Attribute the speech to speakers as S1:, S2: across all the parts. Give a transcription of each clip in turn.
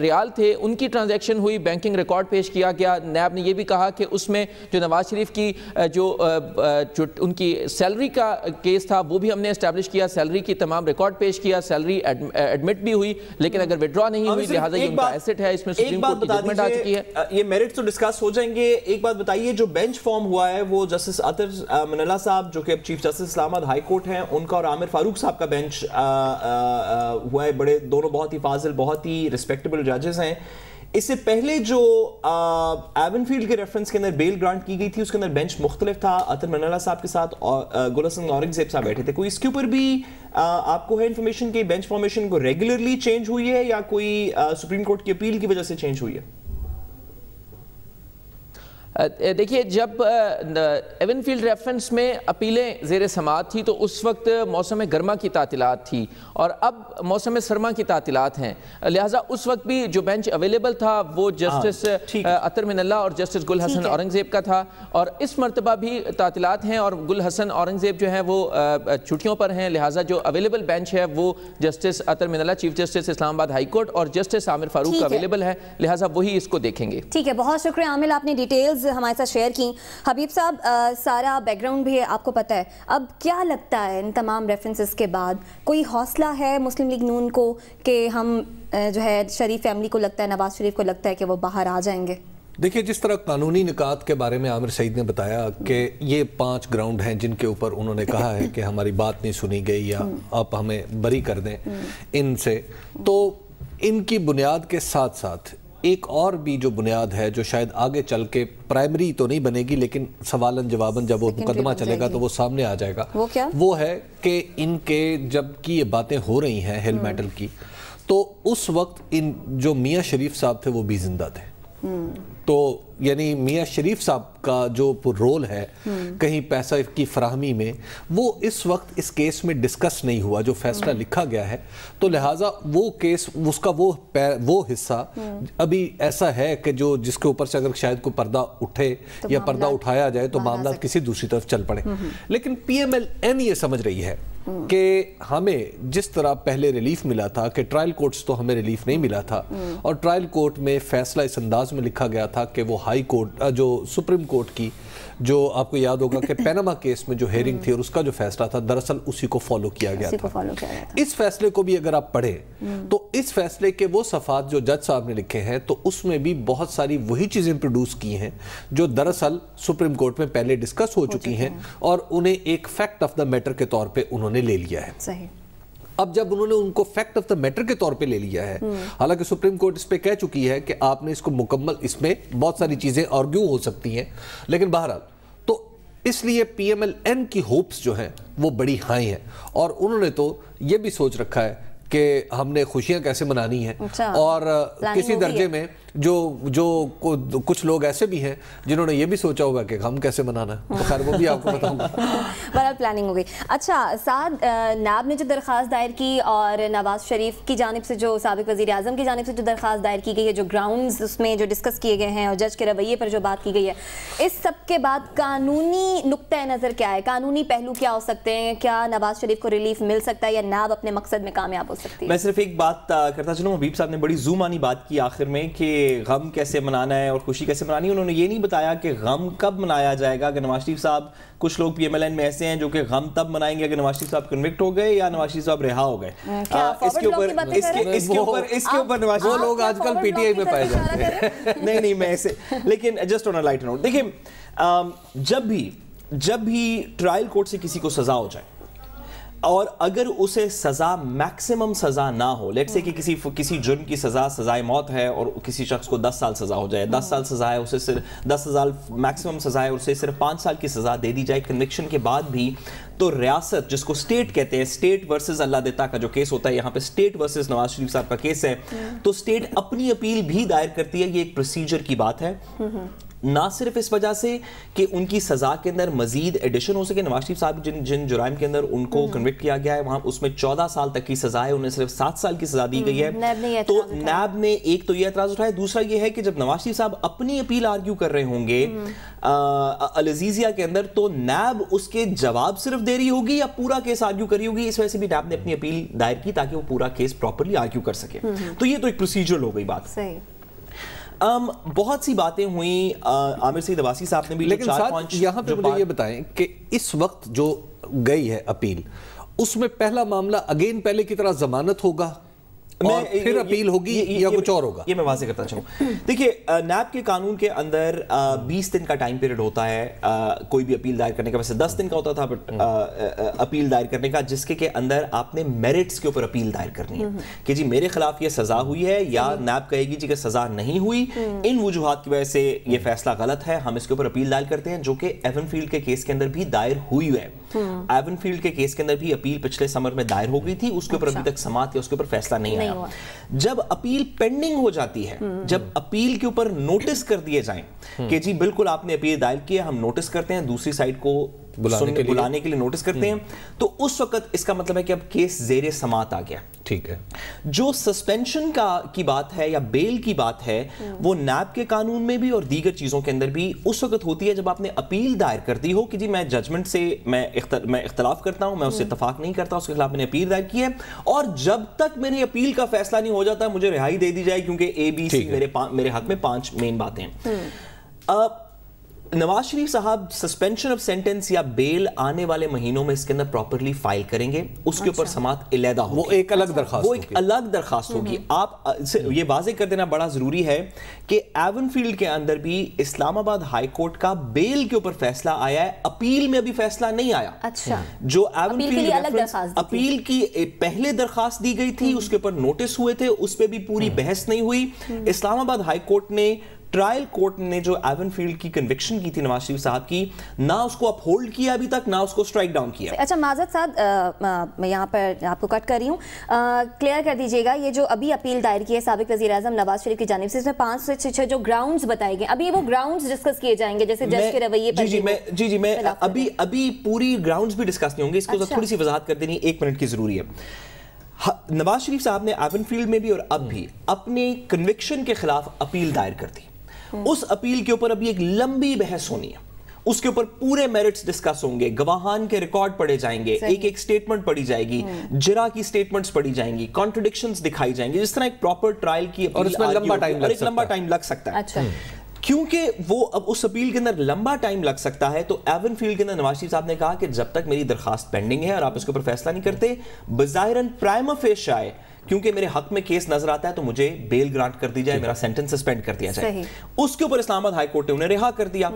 S1: ریال تھے ان کی ٹرانزیکشن ہوئی, بینکنگ ریکارڈ پیش کیا گیا. نیب نے یہ بھی کہا کہ اس میں جو نواز شریف کی جو ان کی سیلری کا کیس تھا وہ بھی ہم نے اسٹیبلش کیا, سیلری کی تمام ریکارڈ پیش کیا, سیلری ایڈمٹ بھی ہوئی, لیکن اگر وڈرا نہیں ہوئی لہٰذا یہ ان کا ایسٹ ہے, اس میں سپریم کورٹ کی ججمنٹ آ چکی ہے.
S2: یہ میرٹ تو ڈسکس ہو جائیں گے. ایک بات بتائیے, جو بینچ فارم ہوا ہے وہ جسٹس عطر من اللہ صاحب جو کہ اب چیف جسٹس اسلام آباد ہائی کورٹ ہیں ان کا, اور عامر فاروق صاحب کا بینچ ہوا ہے. بڑے دونوں بہت ہی فاضل, بہت ہی ریسپیکٹیبل ججز ہیں. اس سے پہلے جو ایون فیلڈ کے ریفرنس کے اندر بیل گرانٹ کی گئی تھی اس کے اندر بینچ مختلف تھا. عطر من اللہ صاحب کے ساتھ گل حسن اورنگزیب صاحب بیٹھے تھے. کوئی اس کے اوپر بھی آپ کو ہے انفارمیشن کہ بینچ فارمیشن کو ریگولرلی چینج ہوئی ہے یا کوئی سپریم کورٹ کی اپیل کی وجہ سے چینج ہوئی ہے؟
S1: دیکھیے, جب ایون فیلڈ ریفرنس میں اپیلیں زیر سماعت تھی تو اس وقت موسم گرما کی تعطیلات تھی اور اب موسم سرما کی تعطیلات ہیں, لہٰذا اس وقت بھی جو بینچ اویلیبل تھا وہ جسٹس عطر من اللہ اور جسٹس گل حسن اورنگزیب کا تھا, اور اس مرتبہ بھی تعطیلات ہیں اور گل حسن اورنگزیب جو ہیں وہ چھٹیوں پر ہیں, لہٰذا جو اویلیبل بینچ ہے وہ جسٹس عطر من اللہ چیف جسٹس اسلام آباد ہائی کورٹ اور جسٹس عامر فاروق کا اویلیبل ہے, لہٰذا وہی اس کو دیکھیں گے.
S3: ٹھیک ہے, بہت شکریہ عامر, آپ نے ڈیٹیلز ہمارے ساتھ شیئر کی. حبیب صاحب, سارا بیک گراؤنڈ بھی آپ کو پتہ ہے, اب کیا لگتا ہے ان تمام ریفرنسز کے بعد کوئی حوصلہ ہے مسلم لیگ نون کو کہ ہم جو ہے شریف فیملی کو لگتا ہے, نواز شریف کو لگتا ہے کہ وہ باہر آ جائیں گے؟
S4: دیکھیے, جس طرح قانونی نکات کے بارے میں عامر سعید نے بتایا کہ یہ 5 گراؤنڈ ہیں جن کے اوپر انہوں نے کہا ہے کہ ہماری بات نہیں سنی گئی یا آپ ہمیں بری کر دیں ان سے, تو ان کی بنیاد کے ساتھ ساتھ ایک اور بھی جو بنیاد ہے جو شاید آگے چل کے پرائمری تو نہیں بنے گی لیکن سوالن جواباً جب وہ مقدمہ چلے گا تو وہ سامنے آ جائے گا. وہ ہے کہ ان کے جب کی یہ باتیں ہو رہی ہیں ہل میٹل کی, تو اس وقت ان جو میاں شریف صاحب تھے وہ بھی زندہ تھے. تو یعنی میاں شریف صاحب کا جو رول ہے کہیں پیسہ کی فراہمی میں, وہ اس وقت اس کیس میں ڈسکس نہیں ہوا جو فیصلہ لکھا گیا ہے, تو لہٰذا وہ کیس اس کا وہ حصہ ابھی ایسا ہے کہ جو جس کے اوپر سے اگر شاید کوئی پردہ اٹھے یا پردہ اٹھایا جائے تو معاملات کسی دوسری طرف چل پڑے. لیکن پی ایم ایل این یہ سمجھ رہی ہے کہ ہمیں جس طرح پہلے ریلیف ملا تھا کہ ٹرائل کورٹس تو ہمیں ریلیف نہیں ملا تھا, اور ٹرائل کورٹ میں فیصلہ اس انداز میں لکھا گیا تھا کہ وہ ہائی کورٹ جو سپریم کورٹ کی جو آپ کو یاد ہوگا کہ پیناما کیس میں جو ہیرنگ تھی اور اس کا جو فیصلہ تھا دراصل اسی کو فالو کیا گیا تھا. اس فیصلے کو بھی اگر آپ پڑھیں تو اس فیصلے کے وہ صفحات جو جج صاحب نے لکھے ہیں تو اس میں بھی بہت ساری وہی چیزیں انٹروڈیوس کی ہیں جو دراصل سپریم کورٹ میں پہلے ڈسکس ہو چکی ہیں اور انہیں ایک فیکٹ آف دا میٹر کے طور پہ انہوں نے لے لیا ہے. صحیح. اب جب انہوں نے ان کو فیکٹ آف دا میٹر کے طور پہ لے لیا ہے, حالانکہ سپریم کورٹ اس پہ کہہ چکی ہے کہ آپ نے اس کو مکمل, اس میں بہت ساری چیزیں آرگیو ہو سکتی ہیں, لیکن بہرحال تو اس لیے پی ایم ایل این کی ہوپس جو ہیں وہ بڑی ہائی ہیں, اور انہوں نے تو یہ بھی سوچ رکھا ہے کہ ہم نے خوشیاں کیسے منانی ہیں, اور کسی درجے میں جو کچھ لوگ ایسے بھی ہیں جنہوں نے یہ بھی سوچا ہوگا کہ ہم کیسے منانا ہے, تو خیر وہ بھی آپ کو بتاؤں گا.
S3: بہرحال پلاننگ ہو گئی. اچھا سعد, نیب نے جو درخواست دائر کی اور نواز شریف کی جانب سے جو سابق وزیر اعظم کی جانب سے جو درخواست دائر کی گئی ہے, جو گراؤنڈز اس میں جو ڈسکس کیے گئے ہیں اور جج کے رویے پر جو بات کی گئی ہے, اس سب کے بعد قانونی نقطہ نظر کیا ہے, قانونی پہلو کیا ہو سکتے ہیں؟ کیا نواز شریف کو ریلیف مل سکتا ہے یا نیب اپنے مقصد میں کامیاب ہو سکتی ہے؟
S2: میں صرف ایک بات کرتا چلوں, حبیب صاحب نے بڑی زومانی بات کی آخر میں کہ غم کیسے منانا ہے اور خوشی کیسے منانی ہے. انہوں نے یہ نہیں بتایا کہ غم کب منایا جائے گا. کہ نواز شریف صاحب, کچھ لوگ پی ایم ایل این میں ایسے ہیں جو کہ غم تب منائیں گے اگر نواز شریف صاحب کنوکٹ ہو گئے یا نواز شریف صاحب رہا ہو گئے. اس کے اوپر نواز
S4: وہ لوگ آج کل پی ٹی آئی میں پائے جاتے ہیں.
S2: نہیں میں ایسے, لیکن just on a light note, دیکھیں جب بھی ٹرائل کورٹ سے کسی کو سزا ہو جائے اور اگر اسے سزا میکسیمم سزا نہ ہو, لیٹ سے کہ کسی جرم کی سزائے موت ہے اور کسی شخص کو 10 سال سزا ہو جائے, 10 سال سزا ہے, اسے صرف 10 سال میکسیمم سزا ہے اور اسے صرف 5 سال کی سزا دے دی جائے کنوکشن کے بعد بھی, تو ریاست جس کو سٹیٹ کہتے ہیں, سٹیٹ ورسز اللہ دیتا کا جو کیس ہوتا ہے, یہاں پہ سٹیٹ ورسز نواز شریف صاحب کا کیس ہے, تو سٹیٹ اپنی اپیل بھی دائر کرتی ہے. یہ ایک پروسیجر کی بات ہے. نہ صرف اس وجہ سے کہ ان کی سزا کے اندر مزید ایڈیشن ہو سکے. نواز شریف صاحب جن جرائم کے اندر ان کو کنوکٹ کیا گیا ہے وہاں اس میں 14 سال تک کی سزا ہے, انہیں صرف 7 سال کی سزا دی گئی ہے. تو نیب نے ایک تو یہ اعتراض اٹھایا, دوسرا یہ ہے کہ جب نواز شریف صاحب اپنی اپیل آرگیو کر رہے ہوں گے العزیزیہ کے اندر, تو نیب اس کے جواب صرف دے رہی ہوگی یا پورا کیس آرگیو کری ہوگی. اس وجہ سے بھی نیب نے اپنی اپیل دائر کی تاکہ وہ پورا کیس پراپرلی آرگیو کر سکے. تو یہ تو ایک پروسیجرل ہو گئی بات.
S3: صحیح.
S2: بہت سی باتیں ہوئیں. عامر سعید عباسی صاحب نے بھی,
S4: لیکن ساتھ یہاں پہ مجھے یہ بتائیں کہ اس وقت جو گئی ہے اپیل, اس میں پہلا معاملہ اگین پہلے کی طرح ضمانت ہوگا اور پھر اپیل ہوگی یا کچھ اور ہوگا؟
S2: یہ میں واضح کرتا چاہوں. دیکھیے نیب کے قانون کے اندر 20 دن کا ٹائم پیریڈ ہوتا ہے کوئی بھی اپیل دائر کرنے کا. ویسے 10 دن کا ہوتا تھا بٹ اپیل دائر کرنے کا, جس کے اندر آپ نے میرٹس کے اوپر اپیل دائر کرنی ہے کہ جی میرے خلاف یہ سزا ہوئی ہے, یا نیب کہے گی جی کہ سزا نہیں ہوئی, ان وجوہات کی وجہ سے یہ فیصلہ غلط ہے, ہم اس کے اوپر اپیل دائر کرتے ہیں, جو کہ ایون فیلڈ کے کیس کے اندر بھی دائر ہوئی ہے. ایون فیلڈ کے کیس کے اندر بھی اپیل پچھلے سمر میں دائر ہو گئی تھی, اس کے اوپر ابھی تک سماعت یا اس کے اوپر فیصلہ نہیں آیا. جب اپیل پینڈنگ ہو جاتی ہے, جب اپیل کے اوپر نوٹس کر دیے جائیں کہ جی بالکل آپ نے اپیل دائر کیا, ہم نوٹس کرتے ہیں, دوسری سائیڈ کو بلانے کے لیے نوٹس کرتے ہیں, تو اس وقت اس کا مطلب ہے کہ اب کیس زیر سماعت آ گیا.
S4: ٹھیک ہے.
S2: جو سسپینشن کی بات ہے یا بیل کی بات ہے, وہ نیب کے قانون میں بھی اور دیگر چیزوں کے اندر بھی اس وقت ہوتی ہے جب آپ نے اپیل دائر کر دی ہو کہ جی میں ججمنٹ سے میں اختلاف کرتا ہوں, میں اس سے اتفاق نہیں کرتا, اس کے خلاف میں نے اپیل دائر کی ہے, اور جب تک میری اپیل کا فیصلہ نہیں ہو جاتا مجھے رہائی دے دی جائے, کیونکہ اے بی سی میرے حق میں 5 مین باتیں ہیں. نواز شریف صاحب سسپینشن آف سینٹنس یا بیل آنے والے مہینوں میں اس کے اندر پراپرلی فائل کریں گے, اس کے اوپر سماعت علیحدہ ہوگی,
S4: وہ ایک الگ درخواست
S2: ہوگی. آپ یہ واضح کر دینا بڑا ضروری ہے کہ ایون فیلڈ کے اندر بھی اسلام آباد ہائی کورٹ کا بیل کے اوپر فیصلہ آیا ہے, اپیل میں ابھی فیصلہ نہیں آیا.
S3: اچھا.
S2: جو ایون فیلڈ اپیل کی پہلے درخواست دی گئی تھی, اس کے اوپر نوٹس ہوئے تھے, اس پہ بھی پوری بحث نہیں ہوئی. اسلام آباد ہائی کورٹ نے, ٹرائل کورٹ نے جو ایون فیلڈ کی کنوکشن کی تھی نواز شریف صاحب کی, نہ اس کو اپ ہولڈ کیا ابھی تک, نہ اس کو سٹرائک ڈاؤن کیا.
S3: اچھا معذرت صاحب, میں یہاں پر آپ کو کٹ کر رہی ہوں, کلیئر کر دیجئے گا, یہ جو ابھی اپیل دائر کی ہے سابق وزیر اعظم نواز شریف کی جانب سے, اس میں 5 سے 6 جو گراؤنڈز بتائے گئے, ابھی وہ گراؤنڈز ڈسکس کیے جائیں گے جیسے جج کے رویے پر.
S2: جی میں ابھی پوری گراؤنڈز بھی ڈسکس نہیں ہوں گے, اس کو تھوڑی سی وضاحت کر دینی 1 منٹ کی ضروری ہے. نواز شریف صاحب نے ایون فیلڈ میں بھی اور اب بھی اپنے کنوکشن کے خلاف اپیل دائر کر دی. اس اپیل کے اوپر ابھی ایک لمبی بحث ہونی ہے, اس کے اوپر پورے میرٹس ڈسکس ہوں گے, گواہان کے ریکارڈ پڑھے جائیں گے, ایک سٹیٹمنٹ پڑھی جائے گی, جرا کی سٹیٹمنٹس پڑھی جائیں گی, کانٹرڈکشنز دکھائی جائیں گے, جس طرح ایک پراپر ٹرائل کی
S4: اور اس میں لمبا ٹائم
S2: لگ سکتا ہے. کیونکہ وہ اب اس اپیل کے اندر لمبا ٹائم لگ سکتا ہے, تو ایون فیلڈ کے اندر نواز شریف صاحب نے کہا کہ جب تک میری درخواست پینڈنگ ہے اور آپ اس کے اوپر فیصلہ نہیں کرتے, بظاہراً پرائما فیس آئے کیونکہ میرے حق میں کیس نظر آتا ہے تو مجھے بیل گرانٹ کر دی جائے, میرا سینٹنس سسپینڈ کر دیا جائے. اس کے اوپر اسلام آباد ہائی کورٹ نے انہیں رہا کر دیا.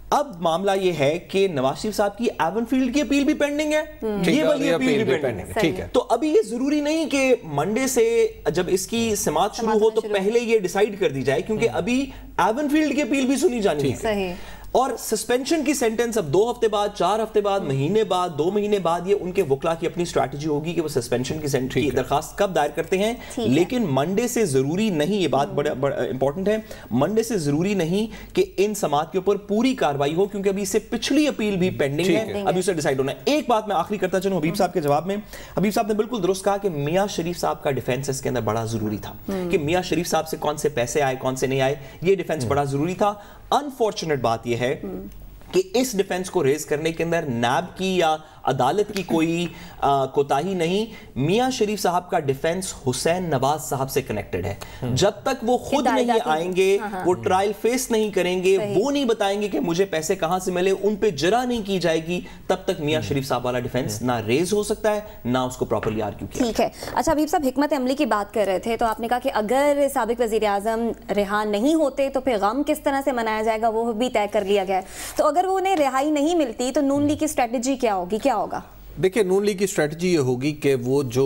S2: اب معاملہ یہ ہے کہ نواز شریف صاحب کی ایون فیلڈ کی اپیل بھی پینڈنگ ہے, یہ والی اپیل بھی پینڈنگ ہے. ٹھیک ہے, تو ابھی یہ ضروری نہیں کہ منڈے سے جب اس کی سماعت شروع ہو تو پہلے یہ ڈیسائیڈ کر دی جائے, کیونکہ ابھی ایون فیلڈ کی اپیل بھی سنی جانی ہے. اور سسپینشن کی سینٹنس اب 2 ہفتے بعد, 4 ہفتے بعد, مہینے بعد, 2 مہینے بعد, یہ ان کے وکلا کی اپنی اسٹریٹجی ہوگی کہ وہ سسپینشن کی درخواست کب دائر کرتے ہیں. لیکن منڈے سے ضروری نہیں, یہ بات بڑا امپورٹنٹ ہے, منڈے سے ضروری نہیں کہ ان سماعت کے اوپر پوری کاروائی ہو, کیونکہ ابھی اس سے پچھلی اپیل بھی پینڈنگ ہے, ابھی اسے ڈیسائیڈ ہونا ہے. ایک بات میں آخری کرتا چلوں حبیب صاحب کے جواب میں. حبیب صاحب نے بالکل درست کہا کہ میاں شریف صاحب کا ڈیفینس اس کے اندر بڑا ضروری تھا, کہ میاں شریف صاحب سے کون سے پیسے آئے, کون سے نہیں آئے, یہ ڈیفینس بڑا ضروری تھا. انفارچونیٹ بات یہ ہے کہ اس ڈیفنس کو ریز کرنے کے اندر نیب کی یا عدالت کی کوئی کوتاہی نہیں. میاں شریف صاحب کا ڈیفنس حسین نواز صاحب سے کنیکٹڈ ہے. جب تک وہ خود نہیں آئیں گے, وہ ٹرائل فیس نہیں کریں گے, وہ نہیں بتائیں گے کہ مجھے پیسے کہاں سے ملے, ان پہ جرا نہیں کی جائے گی, تب تک میاں شریف صاحب والا ڈیفنس نہ ریز ہو سکتا ہے, نہ اس کو پراپرلی آرگیو کیا.
S3: ٹھیک ہے. اچھا حبیب صاحب, حکمت عملی کی بات کر رہے تھے, تو آپ نے کہا کہ اگر سابق وزیر اعظم رہا نہیں ہوتے تو پھر غم کس طرح سے منایا جائے گا وہ بھی طے کر لیا گیا ہے. تو اگر وہ انہیں رہائی نہیں ملتی تو نون لیگ کی اسٹریٹجی کیا ہوگی, کیا ہوگا؟
S4: دیکھیں, نون لیگ کی اسٹریٹجی یہ ہوگی کہ وہ جو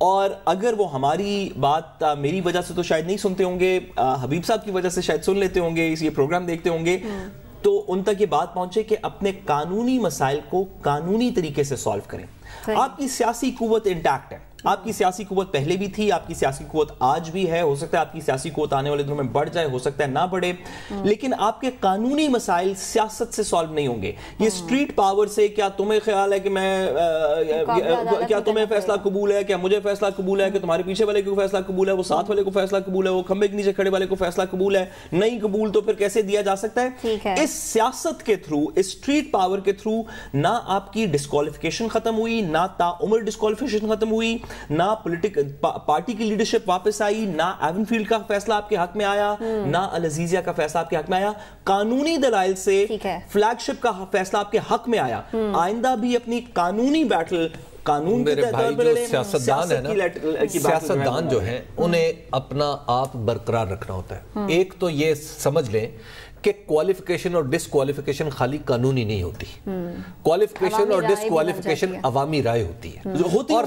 S2: اور اگر وہ ہماری بات میری وجہ سے تو شاید نہیں سنتے ہوں گے، حبیب صاحب کی وجہ سے شاید سن لیتے ہوں گے، یہ پروگرام دیکھتے ہوں گے، تو ان تک یہ بات پہنچے کہ اپنے قانونی مسائل کو قانونی طریقے سے سالو کریں. آپ کی سیاسی قوت انٹیکٹ ہے، آپ کی سیاسی قوت پہلے بھی تھی، آپ کی سیاسی قوت آج بھی ہے، ہو سکتا ہے آپ کی سیاسی قوت آنے والے دنوں میں بڑھ جائے، ہو سکتا ہے نہ بڑھے، لیکن آپ کے قانونی مسائل سیاست سے سالو نہیں ہوں گے. یہ اسٹریٹ پاور سے کیا تمہیں خیال ہے کہ کیا تمہیں فیصلہ قبول ہے، کیا مجھے فیصلہ قبول ہے، کہ تمہارے پیچھے والے کو فیصلہ قبول ہے، وہ ساتھ والے کو فیصلہ قبول ہے، وہ کھمبے کے نیچے کھڑے والے کو فیصلہ قبول ہے، نہیں قبول تو پھر کیسے دیا جا سکتا ہے؟ اس سیاست کے تھرو، اس اسٹریٹ پاور کے تھرو نہ آپ کی ڈسکوالیفیکیشن ختم ہوئی، نہ تا عمر ڈسکوالیفیکیشن ختم ہوئی، نہ پارٹی کی لیڈرشپ واپس آئی، نہ ایون فیلڈ کا فیصلہ آپ کے حق میں آیا، نہ العزیزیہ کا فیصلہ آپ کے حق میں آیا. قانونی دلائل سے فلیگ شپ کا فیصلہ آپ کے حق میں آیا. آئندہ بھی اپنی قانونی بیٹل قانون
S4: میرے بھائی جو سیاستدان ہیں نا، سیاستدان جو ہیں انہیں اپنا آپ برقرار رکھنا ہوتا ہے. ایک تو یہ سمجھ لیں کہ کوالیفیکیشن اور ڈسکوالیفیکیشن خالی قانونی نہیں ہوتی، کوالیفیکیشن اور ڈسکوالیفیکیشن عوامی رائے ہوتی ہے. اور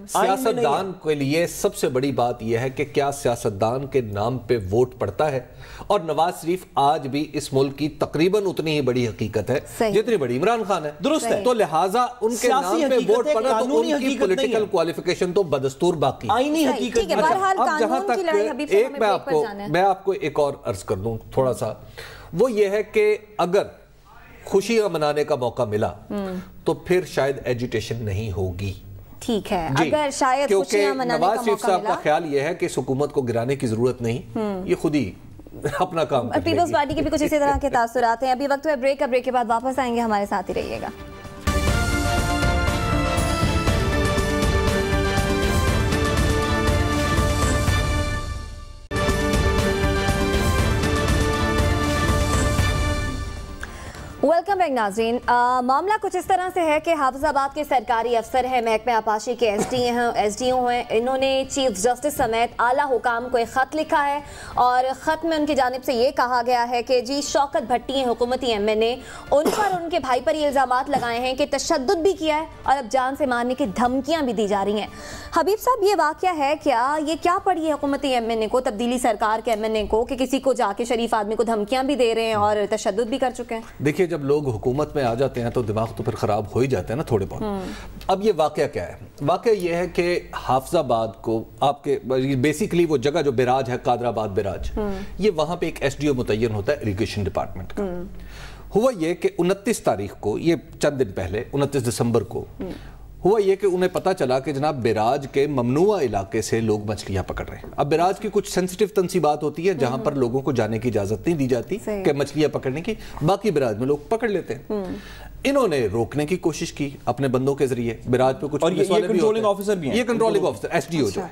S4: سیاستدان کے لیے سب سے بڑی بات یہ ہے کہ کیا سیاستدان کے نام پہ ووٹ پڑتا ہے. اور نواز شریف آج بھی اس ملک کی تقریباً اتنی ہی بڑی حقیقت ہے جتنی بڑی عمران خان ہے. درست ہے. تو لہٰذا ان کے نام پہ ووٹ پڑا تو ان کی پولیٹیکل کوالیفیکیشن تو بدستور باقی ہے.
S2: آئینی حقیقت.
S4: اب جہاں تک ایک میں آپ کو ایک اور عرض کر دوں تھوڑا سا، وہ یہ ہے کہ اگر خوشیاں منانے کا موقع ملا تو پھر شاید ایجیٹیشن نہیں ہوگی.
S3: ٹھیک ہے، اگر شاید خوشیاں منانے کا موقع ملا.
S4: نواز شریف صاحب کا خیال یہ ہے کہ اس حکومت کو گرانے کی ضرورت نہیں، یہ خود ہی اپنا کام کرے گی.
S3: پیپلز پارٹی کے بھی کچھ اسی طرح کے تاثرات ہیں. ابھی وقت ہے بریک کا، بریک کے بعد واپس آئیں گے، ہمارے ساتھ ہی رہیے گا. ویلکم بیک ناظرین. معاملہ کچھ اس طرح سے ہے کہ حافظ آباد کے سرکاری افسر ہیں، محکمہ آبپاشی کے ایس ڈی او ہیں، انہوں نے چیف جسٹس سمیت اعلیٰ حکام کو ایک خط لکھا ہے اور خط میں ان کی جانب سے یہ کہا گیا ہے کہ جی شوکت بھٹی ہیں حکومتی ایم این اے، ان پر ان کے بھائی پر یہ الزامات لگائے ہیں کہ تشدد بھی کیا ہے اور اب جان سے مارنے کی دھمکیاں بھی دی جا رہی ہیں. حبیب صاحب یہ واقعہ ہے کیا؟ یہ کیا پڑی ہے حکومتی ایم این اے کو، تبدیلی سرکار کے ایم این اے کو، کہ کسی کو جا کے شریف آدمی کو دھمکیاں بھی دے رہے ہیں اور تشدد بھی کر چکے ہیں؟
S4: دیکھیے جب لوگ حکومت میں آ جاتے ہیں تو دماغ تو پھر خراب ہو ہی جاتے ہیں نا تھوڑے بہت. اب یہ واقعہ کیا ہے؟ واقعہ یہ ہے کہ حافظ آباد کو آپ کے بیسیکلی وہ جگہ جو بیراج ہے، قادر آباد بیراج، یہ وہاں پہ ایک ایس ڈی او متعین ہوتا ہے اریگیشن ڈپارٹمنٹ کا. ہوا یہ کہ 29 تاریخ کو، یہ چند دن پہلے 29 دسمبر کو ہوا یہ کہ انہیں پتا چلا کہ جناب بیراج کے ممنوعہ علاقے سے لوگ مچھلیاں پکڑ رہے ہیں. اب بیراج کی کچھ سینسٹیو تنصیبات ہوتی ہے جہاں پر لوگوں کو جانے کی اجازت نہیں دی جاتی کہ مچھلیاں پکڑنے کی، باقی بیراج میں لوگ پکڑ لیتے ہیں. انہوں نے روکنے کی کوشش کی اپنے بندوں کے ذریعے. بیراج پہ کچھ
S2: کنٹرولنگ آفیسر بھی ہیں،
S4: یہ controlling officer S D O جو ہے،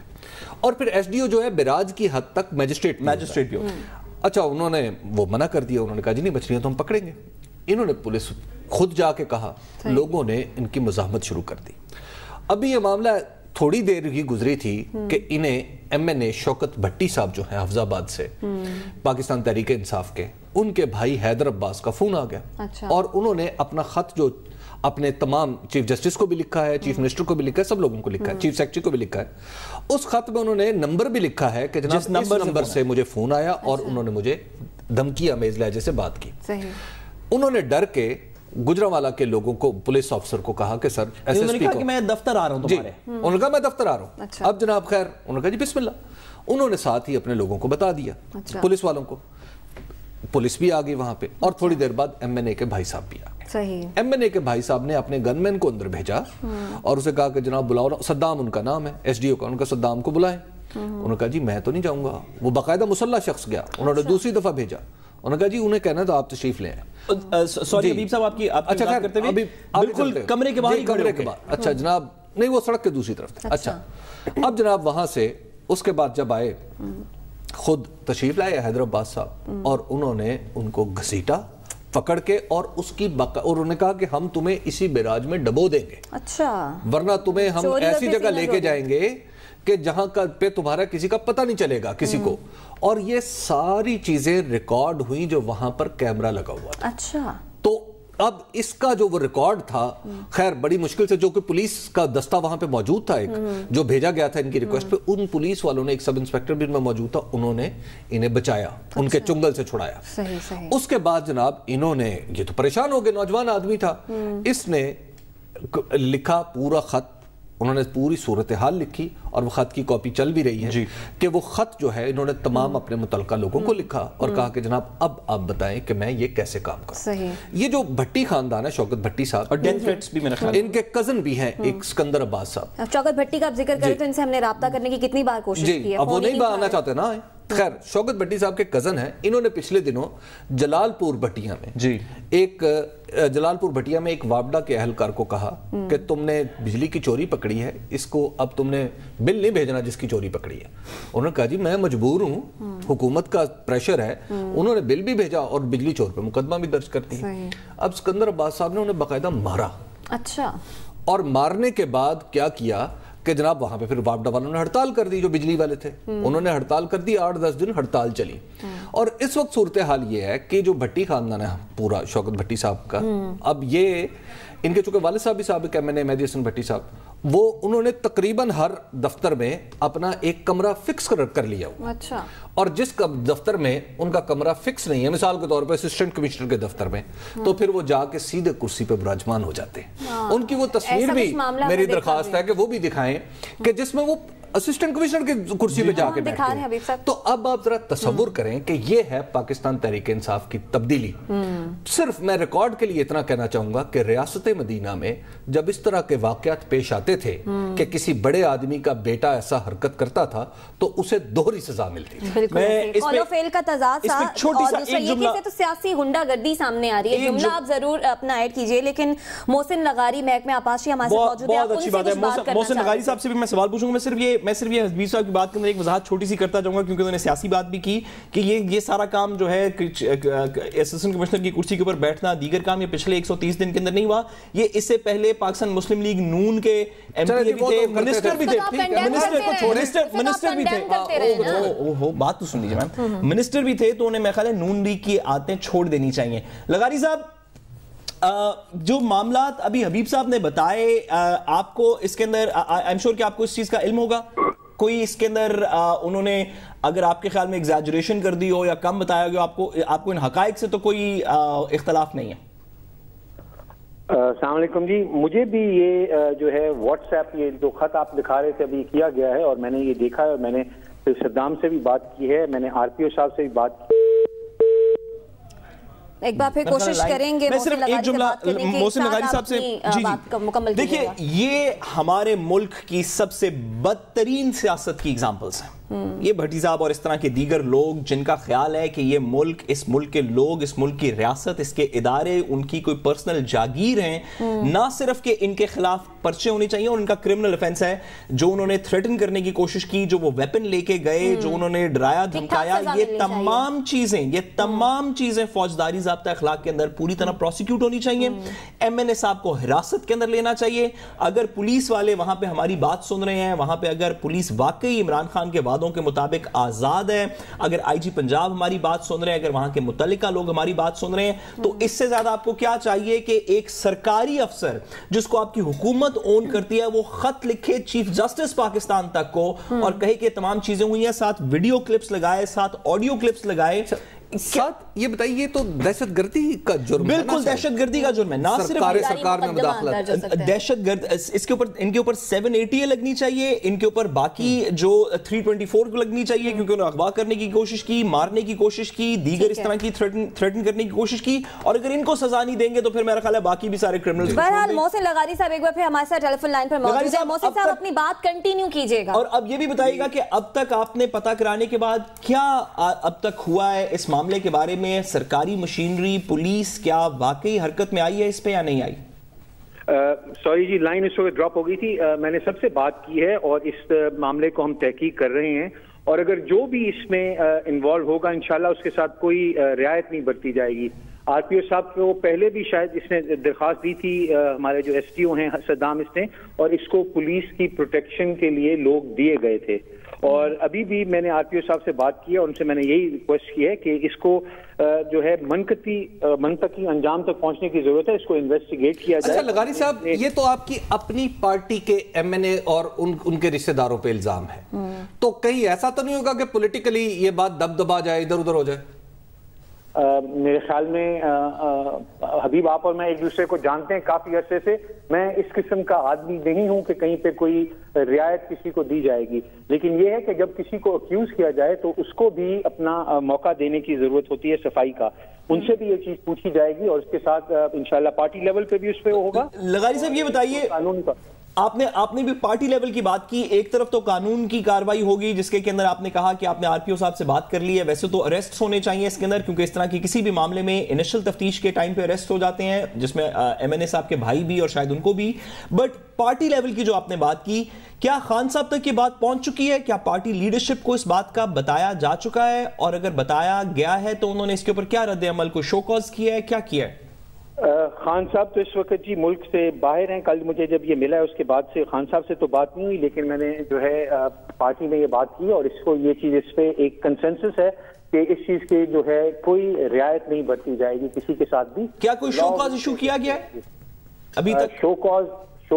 S4: اور پھر ایس ڈی او جو ہے بیراج کی حد تک میجسٹریٹ بھی ہوتا ہے. اچھا انہوں نے وہ منع کر دیا، انہوں نے کہا جی نہیں مچھلیاں تو ہم پکڑیں گے. انہوں نے پولیس خود جا کے کہا، لوگوں نے ان کی مزاحمت شروع کر دی. ابھی یہ معاملہ تھوڑی دیر ہی گزری تھی کہ انہیں ایم این اے شوکت بھٹی صاحب جو ہیں حافظ آباد سے، پاکستان تحریک انصاف کے، ان کے بھائی حیدر عباس کا فون آ گیا اور انہوں نے اپنا خط جو اپنے تمام چیف جسٹس کو بھی لکھا ہے، چیف منسٹر کو بھی لکھا ہے، سب لوگوں کو لکھا ہے، چیف سیکرٹری کو بھی لکھا ہے. اس خط میں انہوں نے نمبر بھی لکھا ہے کہ جناب اس نمبر سے مجھے فون آیا اور انہوں نے مجھے دھمکی آمیز لہجے سے بات کی. انہوں نے ڈر کے گجرانوالہ کے لوگوں کو، پولیس افسر کو کہا کہ سر ایس ایس پی کو،
S2: میں دفتر آ رہا ہوں تمہارے.
S4: انہوں نے کہا میں دفتر آ رہا ہوں. اب جناب خیر انہوں نے کہا جی بسم اللہ. انہوں نے ساتھ ہی اپنے لوگوں کو بتا دیا، پولیس والوں کو. پولیس بھی آ گئی وہاں پہ اور تھوڑی دیر بعد ایم این اے کے بھائی صاحب بھی آ گئے. ایم این اے کے بھائی صاحب نے اپنے گن مین کو اندر بھیجا اور اسے کہا کہ جناب بلاؤ. صدام ان کا نام ہے، ایس ڈی او کا، ان کا صدام کو بلائیں. انہوں نے کہا جی میں تو نہیں جاؤں گا. وہ باقاعدہ مسلح شخص گیا. انہوں نے دوسری دفعہ بھیجا. انہوں نے کہا جی انہیں کہنا تو آپ تشریف لیں.
S2: سوری حبیب صاحب آپ کی بات کرتے ہوئے بالکل کمرے کے باہر،
S4: کمرے کے باہر. اچھا جناب نہیں وہ سڑک کے دوسری طرف تھے. اچھا اب جناب وہاں سے اس کے بعد جب آئے خود تشریف لائے حیدر عباس صاحب اور انہوں نے ان کو گھسیٹا پکڑ کے اور اس کی اور انہوں نے کہا کہ ہم تمہیں اسی بیراج میں ڈبو دیں گے، ورنہ تمہیں ہم ایسی جگہ لے کے جائیں گے کہ جہاں پہ تمہارا کسی کا پتہ نہیں چلے گا کسی کو. اور یہ ساری چیزیں ریکارڈ ہوئی جو وہاں پر کیمرہ لگا ہوا تھا.
S3: اچھا
S4: تو اب اس کا جو وہ ریکارڈ تھا خیر بڑی مشکل سے، جو کہ پولیس کا دستہ وہاں پہ موجود تھا ایک جو بھیجا گیا تھا ان کی ریکویسٹ پہ، ان پولیس والوں نے، ایک سب انسپیکٹر بھی ان میں موجود تھا، انہوں نے انہیں بچایا، ان کے چنگل سے چھڑایا۔ اس کے بعد جناب انہوں نے، یہ تو پریشان ہو گئے، نوجوان آدمی تھا، اس نے لکھا پورا خط، انہوں نے پوری صورتحال لکھی اور وہ خط کی کاپی چل بھی رہی ہے کہ وہ خط جو ہے انہوں نے تمام اپنے متعلقہ لوگوں کو لکھا اور کہا کہ جناب اب آپ بتائیں کہ میں یہ کیسے کام کروں۔ یہ جو بھٹی خاندان ہے، شوکت بھٹی صاحب، اور ڈیتھ تھریٹس بھی ان کے کزن بھی ہیں ایک اسکندر عباس صاحب۔
S3: شوکت بھٹی کا آپ ذکر کریں تو ان سے ہم نے رابطہ کرنے کی کتنی بار کوشش کی ہے،
S4: اب وہ نہیں آنا چاہتے نا۔ خیر شوکت بھٹی صاحب کے کزن ہیں، انہوں نے پچھلے دنوں جلال پور بھٹیا میں ایک جلال پور بھٹیا میں ایک وابڈا کے اہلکار کو کہا کہ تم نے بجلی کی چوری پکڑی ہے، اس کو اب تم نے بل نہیں بھیجنا جس کی چوری پکڑی ہے۔ انہوں نے کہا جی میں مجبور ہوں، حکومت کا پریشر ہے۔ انہوں نے بل بھی بھیجا اور بجلی چور پہ مقدمہ بھی درج کر دیا۔ اب اسکندر عباس صاحب نے انہیں باقاعدہ مارا،
S3: اچھا، اور
S4: مارنے کے بعد کیا کیا کہ جناب وہاں پہ پھر وابڈا والوں نے ہڑتال کر دی، جو بجلی والے تھے انہوں نے ہڑتال کر دی، 8-10 دن ہڑتال چلی۔ اور اس وقت صورتحال یہ ہے کہ جو بھٹی خاندان ہے پورا شوکت بھٹی صاحب کا، اب یہ ان کے چونکہ والد صاحب بھی سابق MNA مہدی حسن بھٹی صاحب، وہ انہوں نے تقریباً ہر دفتر میں اپنا ایک کمرہ فکس کر لیا ہوا،
S3: اچھا،
S4: اور جس دفتر میں ان کا کمرہ فکس نہیں ہے، مثال کے طور پہ اسسٹنٹ کمشنر کے دفتر میں، تو پھر وہ جا کے سیدھے کرسی پہ براجمان ہو جاتے ہیں۔ ان کی وہ تصویر بھی میری درخواست ہے کہ وہ بھی دکھائیں کہ جس میں وہ اسسٹنٹ کمشنر کی کرسی پہ جا کے بیٹھتے ہیں۔ تو اب آپ ذرا تصور کریں کہ یہ ہے پاکستان تحریک انصاف کی تبدیلی۔ صرف میں ریکارڈ کے لیے اتنا کہنا چاہوں گا کہ ریاست مدینہ میں جب اس طرح کے واقعات پیش آتے تھے کہ کسی بڑے آدمی کا بیٹا ایسا حرکت کرتا تھا تو اسے دوہری سزا ملتی تھی۔
S3: قول و فعل کا تضاد تھا، اور دوسرا یہ کہ تو سیاسی غنڈہ گردی سامنے آ رہی ہے۔ جملہ آپ ضرور اپنا ایڈ کیجئے، لیکن محسن لغاری محکمہ آبپاشی ہمارے ساتھ موجود ہے، آپ ان سے کچھ بات کرنا چاہتے ہیں۔
S2: محسن لغاری صاحب سے بھی میں سوال پوچھوں گا۔ میں صرف یہ حزبی صاحب کی بات کے اندر ایک وضاحت چھوٹی سی کرتا جاؤں گا، کیونکہ انہوں نے سیاسی بات بھی کی کہ یہ سارا کام جو ہے اسسٹنٹ کمشنر کی کرسی کے اوپر بیٹھنا، دیگر کام یہ پچھلے 130 دن کے اندر نہیں ہوا۔ یہ اس سے پہلے پاکستان مسلم لیگ نون کے MP بھی تھے، منسٹر بھی تھے، بات تو سن لیجیے میم، منسٹر بھی تھے، تو انہیں میرے خیال ہے نون لیگ کی عادتیں چھوڑ دینی چاہیے۔ لغاری صاحب، جو معاملات ابھی حبیب صاحب نے بتائے، آپ کو اس کے اندر I'm sure کہ آپ کو اس چیز کا علم ہوگا، کوئی اس کے اندر انہوں نے اگر آپ کے خیال میں ایگزیجریشن کر دی ہو یا کم بتایا گیا، آپ کو ان حقائق سے تو کوئی اختلاف نہیں ہے؟
S5: السلام علیکم جی، مجھے بھی یہ جو ہے واٹس ایپ، یہ جو خط آپ دکھا رہے تھے ابھی کیا گیا ہے، اور میں نے یہ دیکھا ہے، اور میں نے صدام سے بھی بات کی ہے، میں نے RPO صاحب سے بھی بات کی۔
S3: ایک بار پھر کوشش کریں گے
S2: میں صرف ایک جملہ محسن لغاری صاحب سے
S3: مکمل
S2: دیکھیے، یہ ہمارے ملک کی سب سے بدترین سیاست کی ایگزامپلز ہیں۔ یہ بھٹی صاحب اور اس طرح کے دیگر لوگ جن کا خیال ہے کہ یہ ملک، اس ملک کے لوگ، اس ملک کی ریاست، اس کے ادارے ان کی کوئی پرسنل جاگیر ہیں، نہ صرف کہ ان کے خلاف پرچے ہونے چاہیے، اور ان کا کرمنل افینس ہے جو انہوں نے تھریٹن کرنے کی کوشش کی، جو وہ ویپن لے کے گئے، جو انہوں نے ڈرایا دھمکایا، یہ تمام چیزیں فوجداری ضابطہ اخلاق کے اندر پوری طرح پروسیکیوٹ ہونی چاہیے۔ MNA صاحب کو حراست کے اندر لینا چاہیے۔ اگر پولیس والے وہاں پہ ہماری بات سن رہے ہیں، وہاں پہ اگر پولیس واقعی عمران خان کے وعدوں کے مطابق آزاد ہے، اگر IG پنجاب ہماری بات سن رہے ہیں، اگر وہاں کے متعلقہ لوگ ہماری بات سن رہے ہیں، تو اس سے زیادہ آپ کو کیا چاہیے کہ ایک سرکاری افسر جس کو آپ کی حکومت اون کرتی ہے، وہ خط لکھے چیف جسٹس پاکستان تک کو اور کہے کہ تمام چیزیں ہوئی ہیں، ساتھ ویڈیو کلپس لگائے، ساتھ آڈیو کلپس لگائے۔
S4: ساتھ یہ بتائیے، یہ تو دہشت گردی کا جرم ہے،
S2: بالکل دہشت گردی کا جرم ہے، نہ صرف
S4: سرکار میں مداخلت،
S2: دہشت گرد، اس کے اوپر ان کے اوپر 780 لگنی چاہیے، ان کے اوپر باقی جو 324 کو لگنی چاہیے، کیونکہ انہوں نے اغوا کرنے کی کوشش کی، مارنے کی کوشش کی، دیگر اس طرح کی تھریٹن کرنے کی کوشش کی، اور اگر ان کو سزا نہیں دیں گے تو پھر میرا خیال ہے باقی بھی سارے کرمنلز۔
S3: بہرحال محسن لغاری صاحب ایک بار پھر ہمارے ساتھ ٹیلی فون لائن پر موجود ہیں۔ محسن صاحب اپنی بات کنٹینیو کیجئے گا،
S2: اور اب یہ بھی بتائیے گا کہ اب تک آپ نے پتہ کرانے کے بعد کیا اب تک ہوا ہے اس معاملے کے بارے میں؟ سرکاری مشینری، پولیس کیا واقعی حرکت میں آئی ہے اس پہ یا نہیں آئی؟
S5: سوری جی، لائن اس وقت ڈراپ ہو گئی تھی۔ میں نے سب سے بات کی ہے اور اس معاملے کو ہم تحقیق کر رہے ہیں، اور اگر جو بھی اس میں انوالو ہوگا انشاءاللہ اس کے ساتھ کوئی رعایت نہیں برتی جائے گی۔ RPO صاحب کو پہلے بھی شاید اس نے درخواست دی تھی، ہمارے جو STO ہیں صدام، اس نے، اور اس کو پولیس کی پروٹیکشن کے لیے لوگ دیے گئے تھے، اور ابھی بھی میں نے RPO صاحب سے بات کی ہے، ان سے میں نے یہی ریکویسٹ کی ہے کہ اس کو جو ہے منطقی انجام تک پہنچنے کی ضرورت ہے. اس کو انویسٹیگیٹ کیا جائے.
S4: اچھا لغاری صاحب، یہ تو آپ کی اپنی پارٹی کے ایم این اے اور ان کے رشتہ داروں پہ الزام ہے، تو کہیں ایسا تو نہیں ہوگا کہ پولیٹیکلی یہ بات دبا جائے، ادھر ادھر ہو جائے؟
S5: میرے خیال میں حبیب آپ اور میں ایک دوسرے کو جانتے ہیں کافی عرصے سے. میں اس قسم کا آدمی نہیں ہوں کہ کہیں پہ کوئی رعایت کسی کو دی جائے گی، لیکن یہ ہے کہ جب کسی کو اکیوز کیا جائے تو اس کو بھی اپنا موقع دینے کی ضرورت ہوتی ہے صفائی کا. ان سے بھی یہ چیز پوچھی جائے گی اور اس کے ساتھ انشاءاللہ پارٹی لیول پہ بھی اس پہ ہوگا.
S2: لغاری صاحب یہ بتائیے، قانون کا آپ نے بھی پارٹی لیول کی بات کی. ایک طرف تو قانون کی کاروائی ہوگی جس کے اندر آپ نے کہا کہ آپ نے آر پی او صاحب سے بات کر لی ہے. ویسے تو اریسٹ ہونے چاہیے اس کے اندر، کیونکہ اس طرح کی کسی بھی معاملے میں انیشل تفتیش کے ٹائم پہ اریسٹ ہو جاتے ہیں، جس میں ایم این اے صاحب کے بھائی بھی اور شاید ان کو بھی. بٹ پارٹی لیول کی جو آپ نے بات کی، کیا خان صاحب تک یہ بات پہنچ چکی ہے؟ کیا پارٹی لیڈرشپ کو اس بات کا بتایا جا چکا ہے؟ اور اگر بتایا گیا ہے تو انہوں نے اس کے اوپر کیا رد عمل، کو شو کاز کیا ہے، کیا کیا ہے؟
S5: خان صاحب تو اس وقت جی ملک سے باہر ہیں. کل مجھے جب یہ ملا ہے اس کے بعد سے خان صاحب سے تو بات نہیں ہوئی، لیکن میں نے جو ہے پارٹی میں یہ بات کی اور اس کو یہ چیز اس پہ ایک کنسنسس ہے کہ اس چیز کی جو ہے کوئی رعایت نہیں برتی جائے گی کسی کے ساتھ بھی.
S2: کیا کوئی شو کاز ایشو کیا گیا ہے ابھی تک؟
S5: شو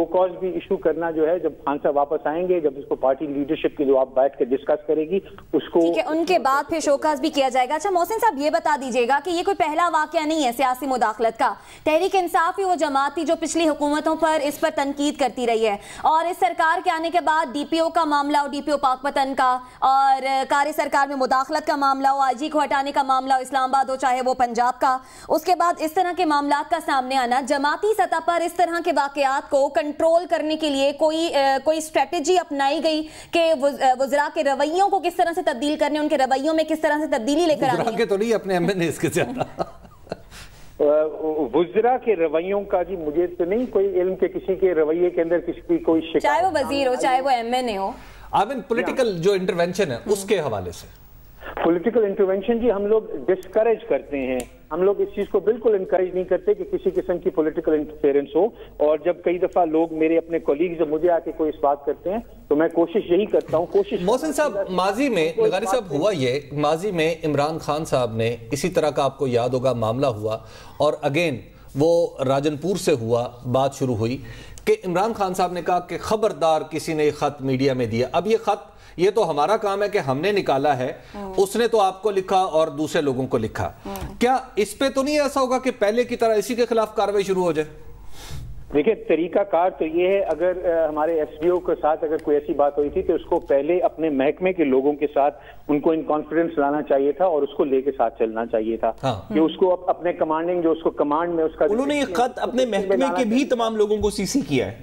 S5: کاز بھی ایشو کرنا جو ہے جب خان صاحب واپس آئیں گے، جب اس کو پارٹی لیڈرشپ کی جو آپ بیٹھ کے ڈسکس کرے گی اس کو
S3: ٹھیک ہے، ان کے بعد پھر شو کاز بھی کیا جائے گا. اچھا محسن صاحب یہ بتا دیجئے گا کہ یہ کوئی پہلا واقعہ نہیں ہے سیاسی مداخلت کا. تحریک انصاف ہی وہ جماعت تھی جو پچھلی حکومتوں پر اس پر تنقید کرتی رہی ہے، اور اس سرکار کے آنے کے بعد ڈی پی او کا معاملہ ہو، ڈی پی او پاک پتن کا، اور کار سرکار میں مداخلت کا معاملہ ہو، آئی جی کو ہٹانے کا معاملہ ہو اسلام آباد ہو چاہے وہ پنجاب کا، اس کے بعد اس طرح کے معاملات کا سامنے آنا، جماعتی سطح پر اس طرح کے واقعات کو کنٹرول کرنے کے لیے کوئی اسٹریٹجی اپنائی گئی کہ وزراء کے رویوں کو کس طرح سے تبدیل کرنے، ان کے رویوں میں کس طرح سے تبدیلی لے کر آنی ہے؟
S4: وزراء کے تو نہیں، اپنے ایم این اے کے زیادہ
S5: وزراء کے رویوں کا جی مجھے تو نہیں کوئی علم کہ کسی کے رویے کے اندر کسی کی کوئی شکایت،
S3: چاہے وہ وزیر ہو چاہے وہ ایم این اے ہو.
S4: آمین پولیٹیکل جو انٹرونشن ہے اس کے حوالے سے
S5: پولیٹیکل انٹرونشن جی ہم لوگ ڈسکریج کرتے ہیں. ہم لوگ اس چیز کو بالکل انکریج نہیں کرتے کہ کسی قسم کی پولیٹیکل انٹرفیئرنس ہو. اور جب کئی دفعہ لوگ میرے اپنے کولیگز جب مجھے آ کے کوئی اس بات کرتے ہیں تو میں کوشش یہی کرتا ہوں.
S4: محسن صاحب ماضی میں لغاری صاحب ہوا یہ، ماضی میں عمران خان صاحب نے اسی طرح کا آپ کو یاد ہوگا معاملہ ہوا، اور اگین وہ راجن پور سے ہوا، بات شروع ہوئی کہ عمران خان صاحب نے کہا کہ خبردار کسی نے خط میڈیا میں دیا. اب یہ خط یہ تو ہمارا کام ہے کہ ہم نے نکالا ہے، اس نے تو آپ کو لکھا اور دوسرے لوگوں کو لکھا. کیا اس پہ تو نہیں ایسا ہوگا کہ پہلے کی طرح اسی کے خلاف کاروائی شروع ہو جائے؟
S5: دیکھیں طریقہ کار تو یہ ہے، اگر ہمارے ایس ڈی او کے ساتھ اگر کوئی ایسی بات ہوئی تھی تو اس کو پہلے اپنے محکمے کے لوگوں کے ساتھ ان کو ان کانفیڈنس لانا چاہیے تھا اور اس کو لے کے ساتھ چلنا چاہیے تھا کہ اس کو اپنے کمانڈنگ جو اس کو کمانڈ میں اس کا
S2: انہوں نے یہ خط اپنے محکمے کے بھی تمام لوگوں کو سی سی کیا ہے.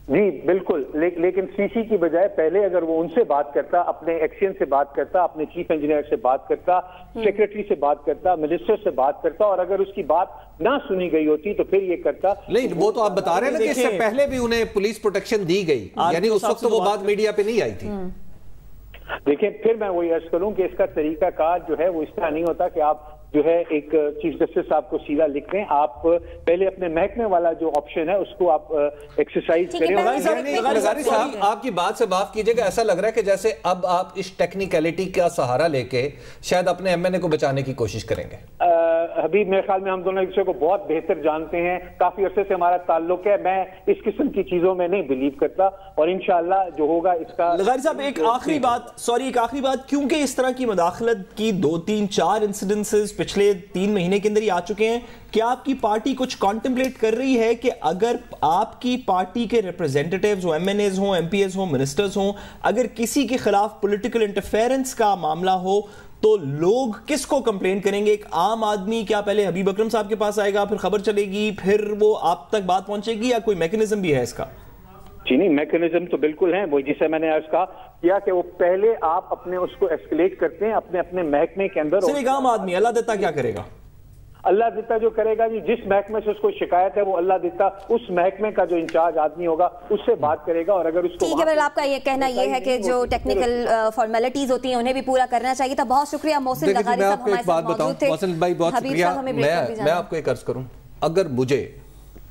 S5: جی بالکل، لیکن سی سی کی بجائے پہلے اگر وہ ان سے بات کرتا، اپنے ایکشن سے بات کرتا، اپنے چیف انجینئر سے بات کرتا، سیکرٹری سے بات کرتا، منسٹر سے بات کرتا، اور اگر اس کی بات نہ سنی گئی ہوتی تو پھر یہ کرتا.
S4: نہیں وہ تو آپ بتا رہے ہیں نا کہ اس سے پہلے بھی انہیں پولیس پروٹیکشن دی گئی، یعنی اس وقت وہ بات میڈیا پہ نہیں آئی تھی.
S5: دیکھیں پھر میں وہی عرض کروں کہ اس کا طریقہ کار جو ہے وہ اس طرح نہیں ہوتا کہ آپ جو ہے ایک چیف جسٹس صاحب کو سیدھا لکھ دیں. آپ پہلے اپنے محکمے والا جو آپشن ہے اس کو آپ ایکسرسائز کریں.
S4: لغاری صاحب آپ کی بات سے معاف کیجئے کہ ایسا لگ رہا ہے کہ جیسے اب آپ اس ٹیکنیکلٹی کا سہارا لے کے شاید اپنے ایم این اے کو بچانے کی کوشش کریں گے.
S5: حبیب میرے خیال میں ہم دونوں ایک دوسرے کو بہت بہتر جانتے ہیں، کافی عرصے سے ہمارا تعلق ہے. میں اس قسم کی چیزوں میں نہیں بلیو کرتا اور انشاءاللہ جو ہوگا اس کا.
S2: لغاری صاحب ایک آخری بات کیونکہ اس طرح کی مداخلت کی 2-3-4 انسیڈنسز پچھلے 3 مہینے کے اندر ہی آ چکے ہیں، کیا آپ کی پارٹی کچھ کانٹمپلیٹ کر رہی ہے کہ اگر آپ کی پارٹی کے ریپرزینٹیٹیوز ہوں، ایم این ایز ہوں، ایم پی ایز ہوں، منسٹرز ہوں، اگر کسی کے خلاف پولیٹیکل انٹرفیرنس کا معاملہ ہو تو لوگ کس کو کمپلین کریں گے؟ ایک عام آدمی کیا پہلے حبیب اکرم صاحب کے پاس آئے گا، پھر خبر چلے گی، پھر وہ آپ تک بات پہنچے گی، یا کوئی میکنزم بھی ہے اس کا؟
S5: جی نہیں، میکنزم تو بالکل ہیں، وہ جسے میں نے عرض کیا کہ وہ پہلے آپ اپنے اس کو ایسکلیٹ کرتے ہیں اپنے محکمے کے اندر.
S2: صرف ایک عام آدمی اللہ دیتا کیا کرے گا؟
S5: اللہ دیتا جو کرے گا جی، جس محکمے سے اس کو شکایت ہے وہ اللہ دیتا اس محکمے کا جو انچارج آدمی ہوگا اس سے بات کرے گا. اور اگر اس کو
S3: ٹھیک ہے، آپ کا یہ کہنا یہ ہے کہ جو ٹیکنیکل فارمیلٹیز ہوتی ہیں انہیں بھی پورا کرنا چاہیے تھا. بہت شکریہ محسن لغاری صاحب ہمارے ساتھ موجود تھے.
S4: محسن بھائی بہت شکریہ. میں آپ کو ایک عرض کروں، اگر مجھے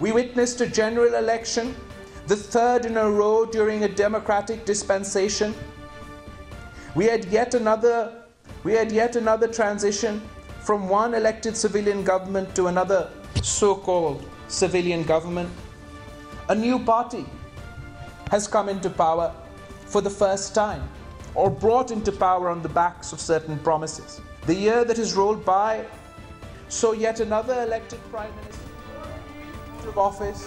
S6: We witnessed a general election, the third in a row during a democratic dispensation. We had yet another transition from one elected civilian government to another so-called civilian government. A new party has come into power for the first time, or brought into power on the backs of certain promises. The year that has rolled by saw yet another elected prime minister of office.